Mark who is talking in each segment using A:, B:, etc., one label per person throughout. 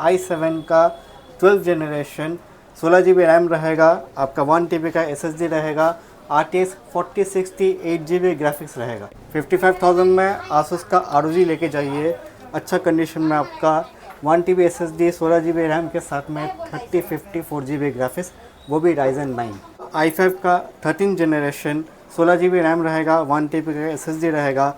A: i7 का 12 generation, 16 GB RAM रहेगा, आपका 1 TB का SSD रहेगा, RTX 4060 8 GB ग्राफिक्स रहेगा। 55,000 में आसूस का ROG लेके जाइए, अच्छा कंडीशन में आपका 1 TB SSD 16 GB रैम के साथ में 3050 4 GB ग्राफिक्स, वो भी Ryzen 9। i5 का 13 जनरेशन, 16 GB रैम रहेगा, 1 TB का SSD रहेगा,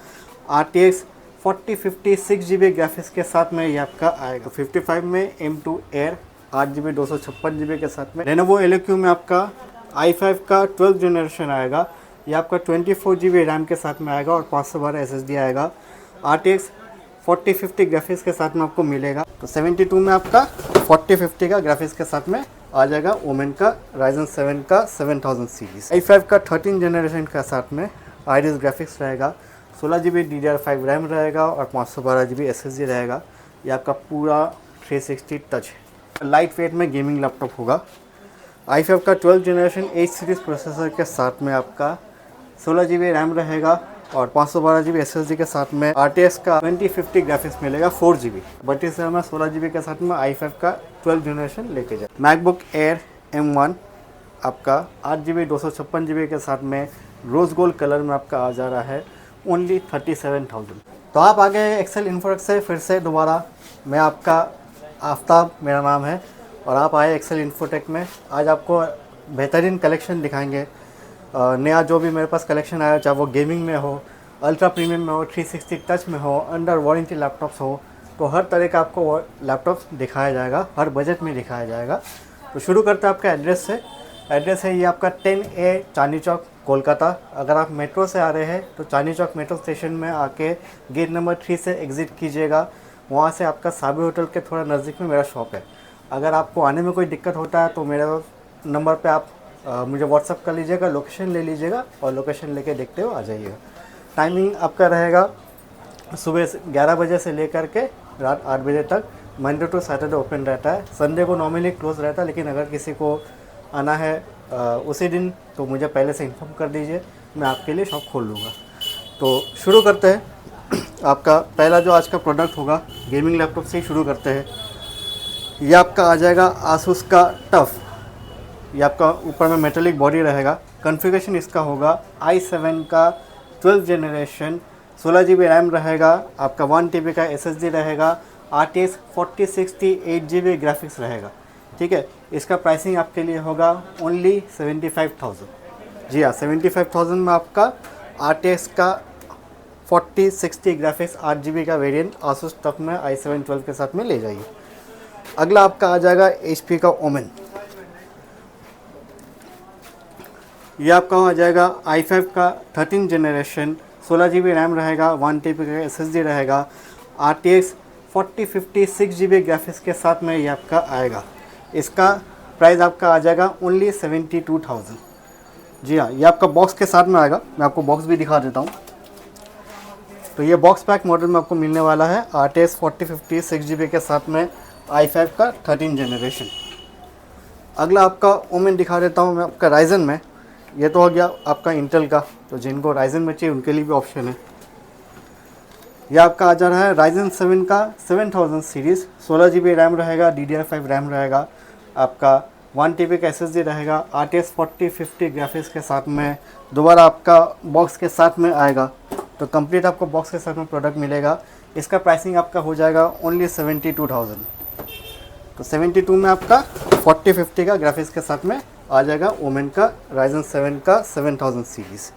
A: RTX 4050 6 GB ग्राफिक्स के साथ में ये आपका आएगा। 55 में M2 Air 8 GB 256 GB के साथ में। Lenovo LQ में आपका i5 का 12 जनरेशन आएगा, ये आपका 24 GB रैम के साथ में आएगा और 512 SSD आएगा। RTX 4050 ग्राफिक्स के साथ में आपको मिलेगा। तो 72 में आपका 4050 का ग्राफिक्स के साथ में आ जाएगा ओमेन का Ryzen 7 का 7000 सीरीज। i5 का 13 जनरेशन के साथ में आइरिस ग्राफिक्स रहेगा, 16 GB DDR5 रैम रहेगा और 512 GB SSD रहेगा। ये आपका पूरा 360 टच है, लाइट वेट में गेमिंग लैपटॉप होगा। i5 का 12 जनरेशन 8 सीरीज़ प्रोसेसर के साथ में आपका 16 GB रैम रहेगा और 512 GB SSD के साथ में RTX का 2050 ग्राफिक्स मिलेगा 4 GB। 32 रैम 16 GB के साथ में i5 का 12 जनरेशन लेके जाए। मैकबुक एयर M1 आपका 8 GB 256 GB के साथ में रोज़ गोल्ड कलर में आपका आ जा रहा है, ओनली 37,000। तो आप आ गए एक्सेल इन्फोटेक से फिर से दोबारा। मैं आपका आफ्ताब मेरा नाम है और आप आए एक्सेल इन्फोटेक में। आज आपको बेहतरीन कलेक्शन दिखाएंगे। नया जो भी मेरे पास कलेक्शन आया, चाहे वो गेमिंग में हो, अल्ट्रा प्रीमियम में हो, 360 टच में हो, अंडर वारंटी लैपटॉप्स हो, तो हर तरह का आपको लैपटॉप दिखाया जाएगा, हर बजट में दिखाया जाएगा। तो शुरू करते हैं आपका एड्रेस से। एड्रेस है ये आपका 10A चांदनी चौक कोलकाता। अगर आप मेट्रो से आ रहे हैं तो चांदनी चौक मेट्रो स्टेशन में आके गेट नंबर 3 से एग्ज़िट कीजिएगा। वहाँ से आपका साबिर होटल के थोड़ा नज़दीक में मेरा शॉप है। अगर आपको आने में कोई दिक्कत होता है तो मेरे नंबर पे आप मुझे व्हाट्सअप कर लीजिएगा, लोकेशन ले लीजिएगा और लोकेशन लेके देखते हो आ जाइएगा। टाइमिंग आपका रहेगा सुबह 11 बजे से लेकर के रात 8 बजे तक। मंडे टू सैटरडे ओपन रहता है, संडे को नॉर्मली क्लोज रहता है, लेकिन अगर किसी को आना है उसी दिन तो मुझे पहले से इन्फॉर्म कर दीजिए, मैं आपके लिए शॉप खोल लूँगा। तो शुरू करते हैं। आपका पहला जो आज का प्रोडक्ट होगा गेमिंग लैपटॉप से ही शुरू करते हैं। ये आपका आ जाएगा आसूस का टफ। ये आपका ऊपर में मेटेलिक बॉडी रहेगा। कॉन्फ़िगरेशन इसका होगा i7 का 12 जनरेशन, 16 GB रैम रहेगा, आपका 1 TB का SSD रहेगा, RTX 4060 8 GB ग्राफिक्स रहेगा। ठीक है, इसका प्राइसिंग आपके लिए होगा ओनली 75,000। जी हाँ, 75,000 में आपका RTX का 4060 ग्राफिक्स 8 GB का वेरिएंट आसूस टफ में i7 12 के साथ में ले जाइए। अगला आपका आ जाएगा HP का ओमेन। ये आपका आ जाएगा i5 का 13 जनरेशन, 16 GB रैम रहेगा, 1 TB का SSD रहेगा, RTX 4050 6 GB ग्राफिक्स के साथ में ये आपका आएगा। इसका प्राइस आपका आ जाएगा ओनली 72,000। जी हाँ, ये आपका बॉक्स के साथ में आएगा। मैं आपको बॉक्स भी दिखा देता हूँ। तो ये बॉक्स पैक मॉडल में आपको मिलने वाला है, RTX 4050 6 GB के साथ में i5 का 13 जनरेशन। अगला आपका ओमेन दिखा देता हूँ मैं आपका राइजन में। ये तो हो गया आपका इंटेल का, तो जिनको राइजन में चाहिए उनके लिए भी ऑप्शन है। यह आपका आ जा रहा है Ryzen 7 का 7000 सीरीज़, 16 GB रैम रहेगा, DDR5 रैम रहेगा, आपका 1 TB का SSD रहेगा, RTX 4050 ग्राफिक्स के साथ में दोबारा आपका बॉक्स के साथ में आएगा। तो कंप्लीट आपको बॉक्स के साथ में प्रोडक्ट मिलेगा। इसका प्राइसिंग आपका हो जाएगा ओनली 72,000। तो 72 में आपका 4050 का ग्राफिक्स के साथ में आ जाएगा ओमेन का Ryzen 7 का 7000 सीरीज़।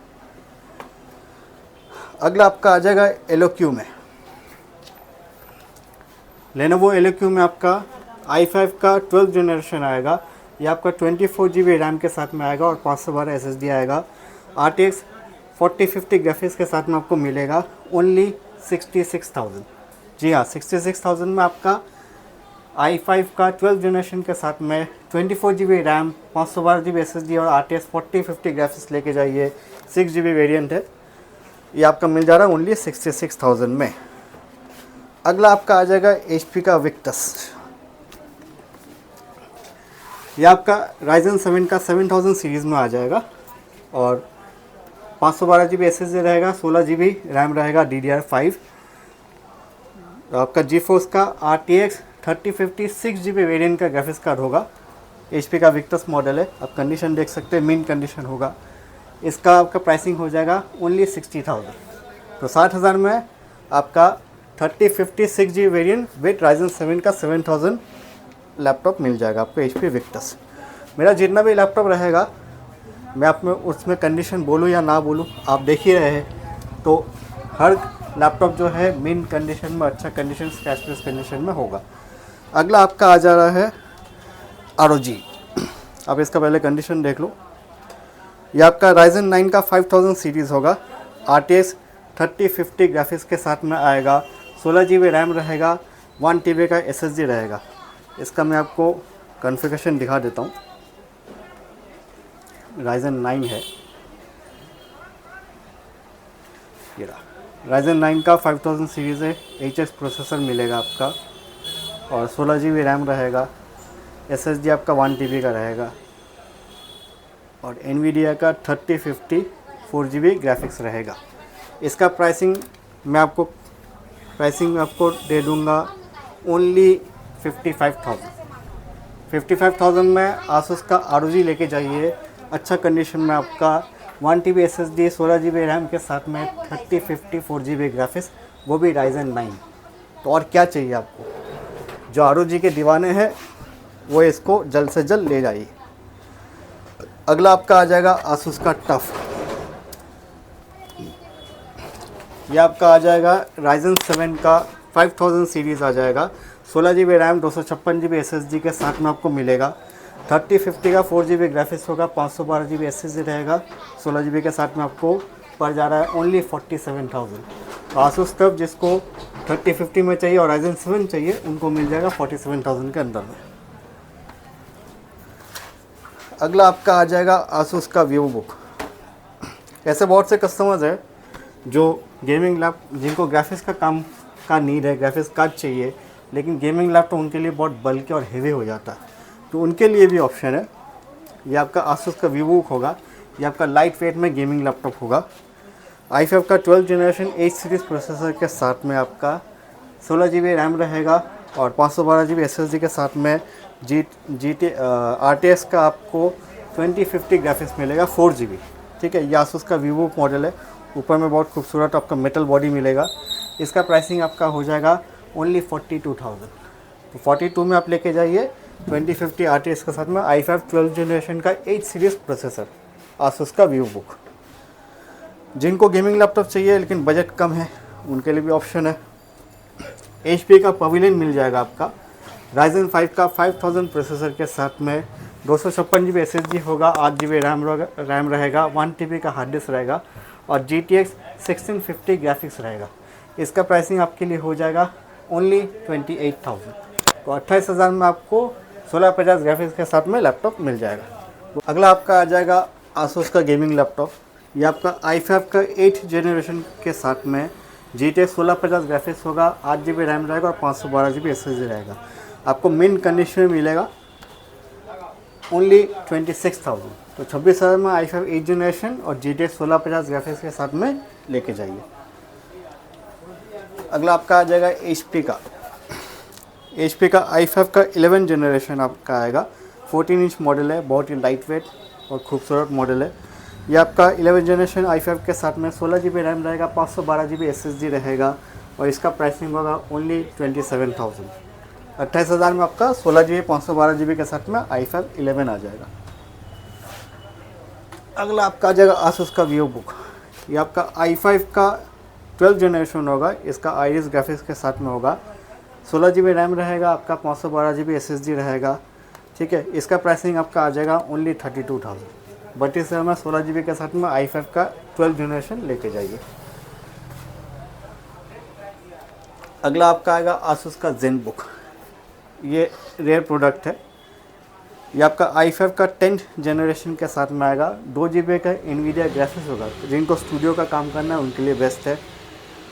A: अगला आपका आ जाएगा LOQ में। Lenovo LOQ में आपका i5 का 12 जनरेशन आएगा। ये आपका 24 GB रैम के साथ में आएगा और 512 SSD आएगा। RTX 4050 ग्राफिक्स के साथ में आपको मिलेगा ओनली 66,000। जी हाँ, 66,000 में आपका i5 का 12 जनरेशन के साथ में 24 GB रैम, 512 GB SSD और RTX 4050 ग्राफिक्स लेके जाइए। 6 GB वेरिएंट है, ये आपका मिल जा रहा है ओनली 66,000 में। अगला आपका आ जाएगा HP का विक्टस। ये आपका Ryzen 7 का 7000 सीरीज़ में आ जाएगा और 512 GB SSD रहेगा, 16 GB रैम रहेगा, DDR5। आपका GeForce का RTX 3050 6 GB वेरिएंट का ग्राफिक्स कार्ड होगा। HP का विक्टस मॉडल है, आप कंडीशन देख सकते हैं, मिन कंडीशन होगा। इसका आपका प्राइसिंग हो जाएगा ओनली 60,000। तो 60,000 में आपका 3050 6 GB वेरिएंट विथ राइजन 7 का 7000 लैपटॉप मिल जाएगा आपको HP विक्टस। मेरा जितना भी लैपटॉप रहेगा मैं आप में उसमें कंडीशन बोलूँ या ना बोलूँ, आप देख ही रहे हैं, तो हर लैपटॉप जो है मिन कंडीशन में, अच्छा कंडीशन, स्क्रैचलेस कंडीशन में होगा। अगला आपका आ जा रहा है ROG। आप इसका पहले कंडीशन देख लो। ये आपका राइजन 9 का 5000 सीरीज़ होगा। RTX 3050 ग्राफिक्स के साथ में आएगा। 16 GB रैम रहेगा, 1 TB का SSD रहेगा। इसका मैं आपको कॉन्फ़िगरेशन दिखा देता हूँ। राइजन 9 है, ये रहा। राइजन 9 का 5000 सीरीज़ है, HS प्रोसेसर मिलेगा आपका, और 16 GB रैम रहेगा। SSD आपका 1 TB का रहेगा, और NVIDIA का 3050 4 GB ग्राफिक्स रहेगा। इसका प्राइसिंग मैं आपको दे दूँगा ओनली 55,000 में। आसूस का ROG लेके जाइए, अच्छा कंडीशन में आपका 1 TB SSD 16 GB रैम के साथ में 3050 4 GB ग्राफिक्स, वो भी राइजन 9। तो और क्या चाहिए आपको? जो ROG के दीवाने हैं वो इसको जल्द से जल्द ले जाइए। अगला आपका आ जाएगा आसूस का टफ। ये आपका आ जाएगा राइजन 7 का 5000 सीरीज़ आ जाएगा। 16 GB रैम 256 GB SSD के साथ में आपको मिलेगा। 3050 का 4 GB ग्राफिक्स होगा, 512 GB SSD रहेगा। 16 GB के साथ में आपको पड़ जा रहा है ओनली 47,000। तो आसूस टफ जिसको 3050 में चाहिए और राइजन 7 चाहिए, उनको मिल जाएगा 47,000 के अंदर में। अगला आपका आ जाएगा आसूस का वीवो बुक। ऐसे बहुत से कस्टमर्स हैं जो गेमिंग लैपटॉप, जिनको ग्राफिक्स का काम का नीड है, ग्राफिक्स कार्ड चाहिए, लेकिन गेमिंग लैपटॉप उनके लिए बहुत बल्कि और हेवी हो जाता है, तो उनके लिए भी ऑप्शन है। ये आपका आसूस का वीवो बुक होगा। ये आपका लाइट वेट में गेमिंग लैपटॉप होगा। i5 का 12 जनरेशन 8 सीरीज़ प्रोसेसर के साथ में आपका 16 GB रैम रहेगा, और 512 GB SSD के साथ में RTX का आपको 2050 ग्राफिक्स मिलेगा 4 GB। ठीक है, ये आसूस का वीवो मॉडल है। ऊपर में बहुत खूबसूरत आपका मेटल बॉडी मिलेगा। इसका प्राइसिंग आपका हो जाएगा ओनली 42,000। तो 42 में आप लेके जाइए 2050 RTX के साथ में i5 12 जनरेशन का 8 सीरीज़ प्रोसेसर, आसूस का वीवो बुक। जिनको गेमिंग लैपटॉप चाहिए लेकिन बजट कम है, उनके लिए भी ऑप्शन है। HP का पवेलियन मिल जाएगा आपका। राइजन 5 का 5000 प्रोसेसर के साथ में 256 GB SSD होगा, 8 GB रैम रहेगा, 1 TB का हार्ड डिस्क रहेगा, और GTX 1650 ग्राफिक्स रहेगा। इसका प्राइसिंग आपके लिए हो जाएगा ओनली 28,000। तो 28,000 में आपको 1650 ग्राफिक्स के साथ में लैपटॉप मिल जाएगा। अगला आपका आ जाएगा आसूस का गेमिंग लैपटॉप। ये आपका i5 का 8 जनरेशन के साथ में GTX 1650 ग्राफिक्स होगा, 8 GB रैम रहेगा, और 512 GB SSD रहेगा। आपको मिन कंडीशन में मिलेगा ओनली 26,000। तो 26,000 में i5 8 जनरेशन और GTX 1650 ग्राफिक्स के साथ में लेके जाइए। अगला आपका आ जाएगा HP का i5 का 11 जनरेशन आपका आएगा। 14 इंच मॉडल है, बहुत ही लाइट वेट और खूबसूरत मॉडल है। ये आपका 11 जनरेशन i5 के साथ में 16 GB रैम रहेगा, 512 GB SSD रहेगा, और इसका प्राइसिंग होगा ओनली 27,000। 28,000 में आपका 16 GB 512 GB के साथ में i5 11 आ जाएगा। अगला आपका आ जाएगा आसूस का वीवो बुक। ये आपका i5 का 12 जनरेशन होगा। इसका आइरिस ग्राफिक्स के साथ में होगा। 16 GB रैम रहेगा आपका, 512 GB SSD रहेगा। ठीक है, इसका प्राइसिंग आपका आ जाएगा ओनली 32,000। 32,000 में 16 GB के साथ में i5 का 12 जनरेशन लेके जाइए। अगला आपका आएगा आसूस का जेन बुक। ये रेयर प्रोडक्ट है। ये आपका i5 का 10th जनरेशन के साथ में आएगा। 2 GB का NVIDIA ग्राफिक्स होगा। जिनको स्टूडियो का काम करना है उनके लिए बेस्ट है।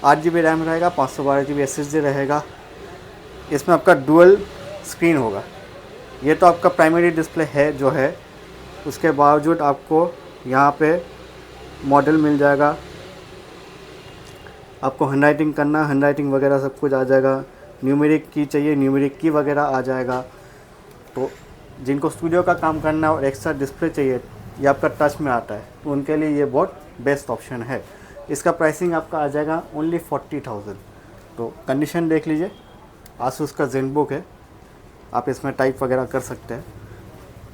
A: 8 GB रैम रहेगा, 512 GB SSD रहेगा। इसमें आपका डुअल स्क्रीन होगा। ये तो आपका प्राइमरी डिस्प्ले है जो है, उसके बावजूद आपको यहाँ पे मॉडल मिल जाएगा। आपको हैंडराइटिंग करना, हैंडराइटिंग वगैरह सब कुछ आ जाएगा। न्यूमेरिक की चाहिए, न्यूमेरिक की वगैरह आ जाएगा। तो जिनको स्टूडियो का काम करना है और एक्स्ट्रा डिस्प्ले चाहिए, ये आपका टच में आता है, तो उनके लिए ये बहुत बेस्ट ऑप्शन है। इसका प्राइसिंग आपका आ जाएगा ओनली 40,000। तो कंडीशन देख लीजिए, आसूस का ज़ेनबुक है, आप इसमें टाइप वगैरह कर सकते हैं,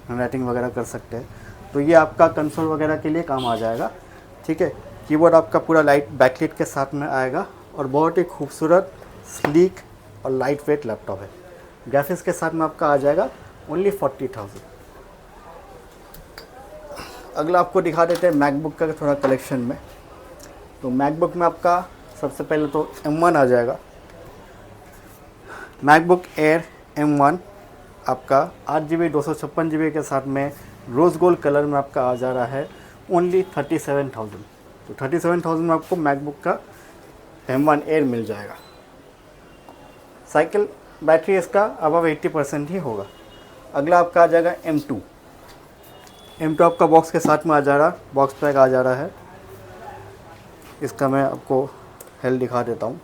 A: हैंडराइटिंग वगैरह कर सकते हैं। तो ये आपका कंसोल वगैरह के लिए काम आ जाएगा। ठीक है, कीबोर्ड आपका पूरा लाइट बैकलाइट के साथ में आएगा और बहुत ही खूबसूरत, स्लीक और लाइट वेट लैपटॉप है। ग्राफिक्स के साथ में आपका आ जाएगा ओनली 40,000। अगला आपको दिखा देते हैं मैकबुक का थोड़ा कलेक्शन में। तो मैकबुक में आपका सबसे पहले तो M1 आ जाएगा। मैकबुक एयर M1 आपका 8GB 256GB के साथ में रोज़ गोल्ड कलर में आपका आ जा रहा है ओनली 37,000। तो 37,000 में आपको मैकबुक का M1 एयर मिल जाएगा। साइकिल बैटरी इसका अबव 80% ही होगा। अगला आपका आ जाएगा M2। M2 आपका बॉक्स के साथ में आ जा रहा है, बॉक्स पैक आ जा रहा है। इसका मैं आपको हेल्थ दिखा देता हूँ।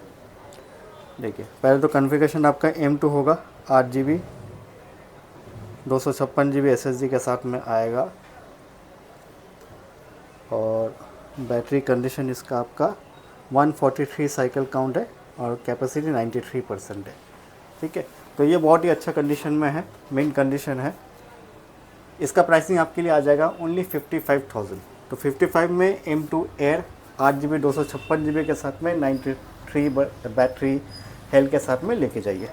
A: देखिए, पहले तो कॉन्फ़िगरेशन आपका M2 होगा, 8GB 256GB SSD के साथ में आएगा और बैटरी कंडीशन इसका आपका 143 साइकिल काउंट है और कैपेसिटी 93% है। ठीक है, तो ये बहुत ही अच्छा कंडीशन में है, मेन कंडीशन है। इसका प्राइसिंग आपके लिए आ जाएगा ओनली 55,000। तो 55 में M2 एयर 8GB 256GB के साथ में 93 बैटरी हेल्थ के साथ में लेके जाइए।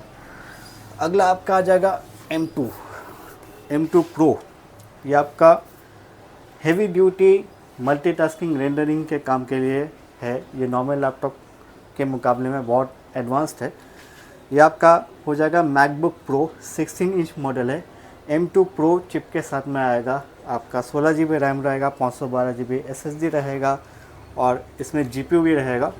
A: अगला आपका आ जाएगा M2 प्रो। ये आपका हेवी ड्यूटी मल्टीटास्किंग रेंडरिंग के काम के लिए है। ये नॉर्मल लैपटॉप के मुकाबले में बहुत एडवांस्ड है। ये आपका हो जाएगा मैकबुक प्रो 16 इंच मॉडल है। M2 प्रो चिप के साथ में आएगा। आपका 16GB रैम रहेगा, 512GB SSD रहेगा और इसमें GPU भी रहेगा।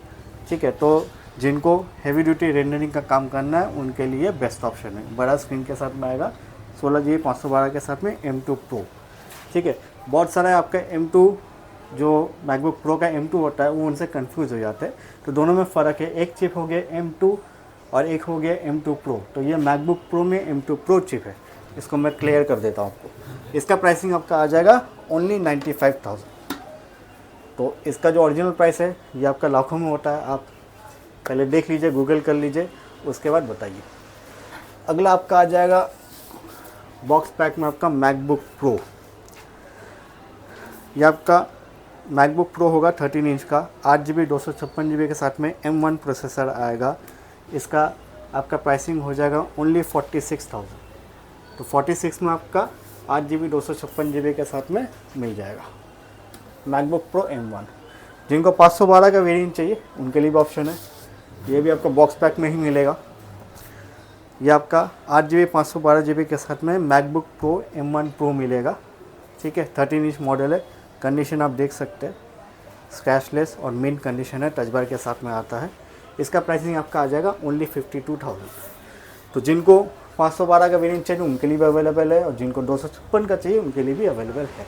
A: ठीक है, तो जिनको हेवी ड्यूटी रेंडरिंग का काम करना है उनके लिए बेस्ट ऑप्शन है। बड़ा स्क्रीन के साथ में आएगा, 16GB 512 के साथ में M2 प्रो। ठीक है, बहुत सारा आपका M2 जो मैकबुक प्रो का M2 होता है वो उनसे कंफ्यूज हो जाते हैं। तो दोनों में फ़र्क है, एक चिप हो गया M2 और एक हो गया M2 प्रो। तो ये मैकबुक प्रो में M2 प्रो चिप है, इसको मैं क्लियर कर देता हूँ आपको। इसका प्राइसिंग आपका आ जाएगा ओनली 95,000। तो इसका जो ओरिजिनल प्राइस है ये आपका लाखों में होता है। आप पहले देख लीजिए, गूगल कर लीजिए, उसके बाद बताइए। अगला आपका आ जाएगा बॉक्स पैक में आपका मैकबुक प्रो। ये आपका मैकबुक प्रो होगा 13 इंच का, 8GB 256GB के साथ में M1 प्रोसेसर आएगा। इसका आपका प्राइसिंग हो जाएगा ओनली 46,000। तो 46 में आपका 8GB 256GB के साथ में मिल जाएगा मैकबुक प्रो M1। जिनको 512 का वेरिएंट चाहिए उनके लिए भी ऑप्शन है, ये भी आपको बॉक्स पैक में ही मिलेगा। ये आपका 8GB 512GB के साथ में मैकबुक प्रो M1 प्रो मिलेगा। ठीक है, 13 इंच मॉडल है। कंडीशन आप देख सकते हैं, स्क्रैचलेस और मिंट कंडीशन है, टच बार के साथ में आता है। इसका प्राइसिंग आपका आ जाएगा ओनली 52,000। तो जिनको 512 का वेरिएंट चाहिए उनके लिए भी अवेलेबल है और जिनको 256 का चाहिए उनके लिए भी अवेलेबल है।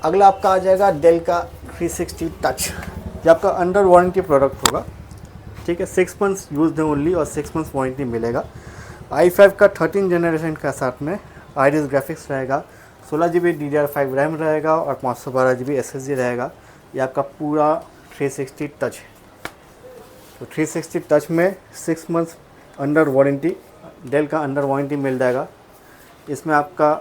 A: अगला आपका आ जाएगा डेल का 360 टच। ये आपका अंडर वारंटी प्रोडक्ट होगा। ठीक है, 6 मंथ्स यूज है ओनली और 6 मंथ्स वारंटी मिलेगा। i5 का 13 जनरेशन का साथ में आईरिस ग्राफिक्स रहेगा, 16GB DDR5 रैम रहेगा और 512GB SSD रहेगा। ये आपका पूरा 360 टच है। तो 360 टच में 6 मंथ्स अंडर वारंटी, डेल का अंडर वारंटी मिल जाएगा। इसमें आपका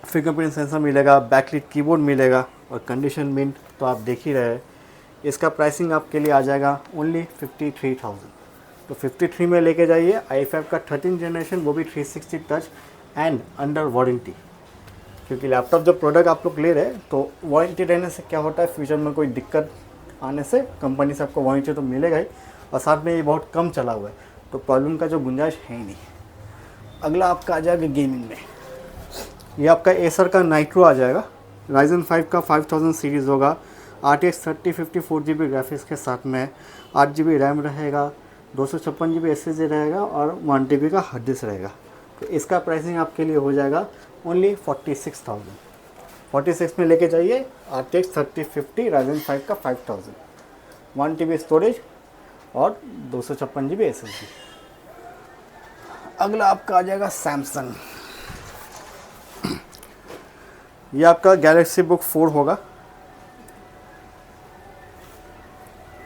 A: फिंगरप्रिंट सेंसर मिलेगा, बैकलाइट कीबोर्ड मिलेगा और कंडीशन मिंट तो आप देख ही रहे हैं। इसका प्राइसिंग आपके लिए आ जाएगा ओनली 53,000। तो 53 में लेके जाइए। i5 का 13 जनरेशन, वो भी 360 टच एंड अंडर वारंटी। क्योंकि लैपटॉप जब प्रोडक्ट आप लोग ले रहे हैं तो वारंटी रहने से क्या होता है, फ्यूचर में कोई दिक्कत आने से कंपनी से आपको वारंटी तो मिलेगा ही और साथ में ये बहुत कम चला हुआ है, तो प्रॉब्लम का जो गुंजाइश है ही नहीं। अगला आपका आ जाएगा गेमिंग में। ये आपका एसर का नाइट्रो आ जाएगा। Ryzen 5 का 5000 सीरीज़ होगा, RTX 3050 4GB ग्राफिक्स के साथ में, 8GB रैम रहेगा, 256GB SSD रहेगा और 1TB का हार्ड डिस्क रहेगा। तो इसका प्राइसिंग आपके लिए हो जाएगा ओनली 46,000। 46 में लेके जाइए। RTX 3050 Ryzen 5 का 5000, 1TB स्टोरेज और 256GB SSD। अगला आपका आ जाएगा सैमसंग। ये आपका गैलेक्सी बुक 4 होगा।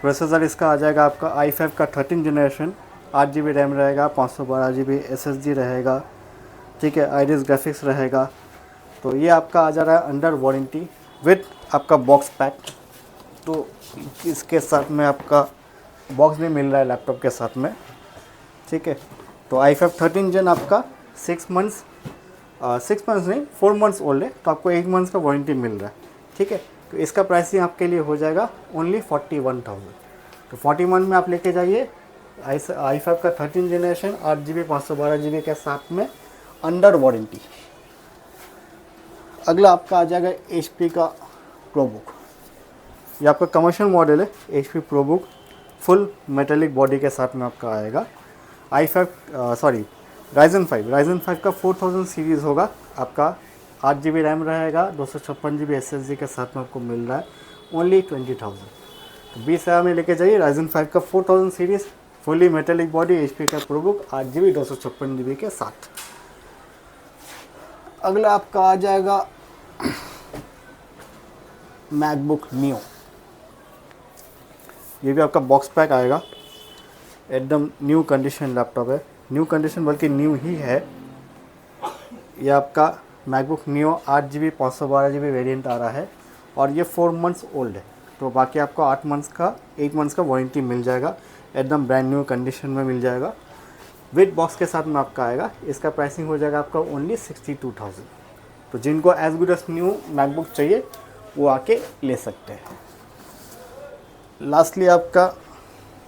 A: प्रोसेसर इसका आ जाएगा आपका i5 का 13 जनरेशन, 8 GB रैम रहेगा, 512 GB SSD रहेगा, ठीक है, आइरिस ग्राफिक्स रहेगा। तो ये आपका आ जा रहा है अंडर वारंटी विद आपका बॉक्स पैक। तो इसके साथ में आपका बॉक्स भी मिल रहा है लैपटॉप के साथ में, ठीक है। तो i5 13 जन आपका 6 मंथ्स नहीं 4 मंथ्स ओल्ड है, तो आपको 1 मंथ्स का वारंटी मिल रहा है, ठीक है। तो इसका प्राइसिंग आपके लिए हो जाएगा ओनली 41,000। तो 41 में आप लेके जाइए i5 का 13 जनरेशन 8 GB 512 GB के साथ में अंडर वारंटी। अगला आपका आ जाएगा HP का प्रोबुक। ये आपका कमर्शियल मॉडल है HP ProBook, full metallic body के साथ में आपका आएगा। Ryzen 5 का 4000 सीरीज़ होगा आपका, 8 GB रैम रहेगा, 256 GB SSD के साथ में आपको मिल रहा है ओनली 20,000। तो 20,000 में लेके जाइए Ryzen 5 का 4000 series, fully metallic body HP का प्रोबुक, 8 GB 256 GB के साथ। अगला आपका आ जाएगा मैकबुक नियो। ये भी आपका बॉक्स पैक आएगा, एकदम न्यू कंडीशन लैपटॉप है, न्यू कंडीशन बल्कि न्यू ही है। ये आपका MacBook Neo 8 GB 512 GB variant आ रहा है और ये 4 मंथ्स ओल्ड है। तो बाकी आपको 8 मंथ्स का वारंटी मिल जाएगा, एकदम ब्रांड न्यू कंडीशन में मिल जाएगा, विद बॉक्स के साथ में आपका आएगा। इसका प्राइसिंग हो जाएगा आपका ओनली 62,000। तो जिनको as good as new MacBook चाहिए वो आके ले सकते हैं। लास्टली आपका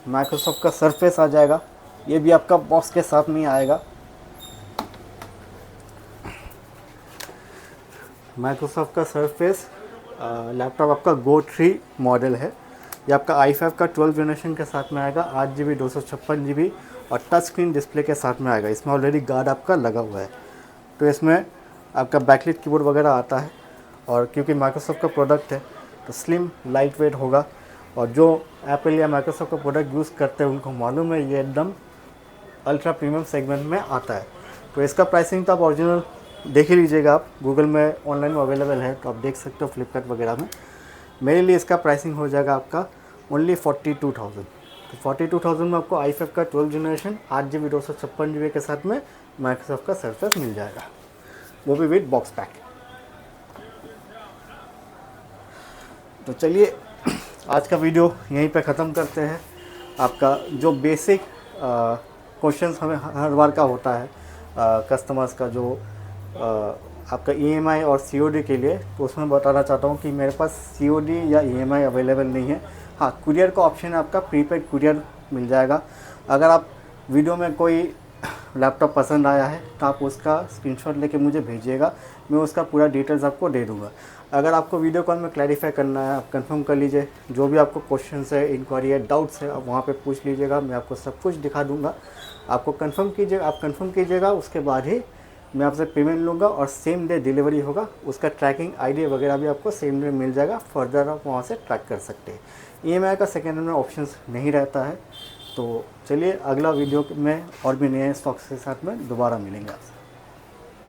A: माइक्रोसॉफ्ट का सरफेस आ जाएगा, ये भी आपका बॉक्स के साथ में आएगा। माइक्रोसॉफ्ट का सरफेस लैपटॉप आपका Go 3 मॉडल है। ये आपका i5 का 12 जनरेशन के साथ में आएगा, 8 GB 256 GB और टच स्क्रीन डिस्प्ले के साथ में आएगा। इसमें ऑलरेडी गार्ड आपका लगा हुआ है, तो इसमें आपका बैकलिट कीबोर्ड वगैरह आता है। और क्योंकि माइक्रोसॉफ्ट का प्रोडक्ट है तो स्लिम लाइट वेट होगा, और जो एप्पल या माइक्रोसॉफ्ट का प्रोडक्ट यूज़ करते हैं उनको मालूम है ये एकदम अल्ट्रा प्रीमियम सेगमेंट में आता है। तो इसका प्राइसिंग तो आप ओरिजिनल देख ही लीजिएगा, आप गूगल में ऑनलाइन में अवेलेबल है, तो आप देख सकते हो फ्लिपकार्ट वगैरह में। मेरे लिए इसका प्राइसिंग हो जाएगा आपका ओनली 42,000। तो 42,000 में आपको i5 का 12 जनरेशन 8 GB 256 GB के साथ में माइक्रोसॉफ्ट का सरफेस मिल जाएगा, वो भी विद बॉक्स पैक। तो चलिए आज का वीडियो यहीं पे ख़त्म करते हैं। आपका जो बेसिक क्वेश्चंस हमें हर बार का होता है कस्टमर्स का, जो आपका EMI और COD के लिए, तो उसमें बताना चाहता हूँ कि मेरे पास COD या EMI अवेलेबल नहीं है। हाँ, कुरियर का ऑप्शन है, आपका प्रीपेड कुरियर मिल जाएगा। अगर आप वीडियो में कोई लैपटॉप पसंद आया है तो आप उसका स्क्रीनशॉट लेके मुझे भेजिएगा, मैं उसका पूरा डिटेल्स आपको दे दूँगा। अगर आपको वीडियो कॉल में क्लैरिफाई करना है आप कंफर्म कर लीजिए, जो भी आपको क्वेश्चंस है, इंक्वायरी है, डाउट्स है, आप वहाँ पे पूछ लीजिएगा, मैं आपको सब कुछ दिखा दूँगा। आपको कंफर्म कीजिएगा, उसके बाद ही मैं आपसे पेमेंट लूँगा और सेम डे डिलीवरी होगा। उसका ट्रैकिंग ID वगैरह भी आपको सेम डे मिल जाएगा, फर्दर आप वहाँ से ट्रैक कर सकते हैं। EMI का सेकेंड हैंड में ऑप्शंस नहीं रहता है। तो चलिए अगला वीडियो में और भी नए स्टॉक्स के साथ में दोबारा मिलेंगे आपसे।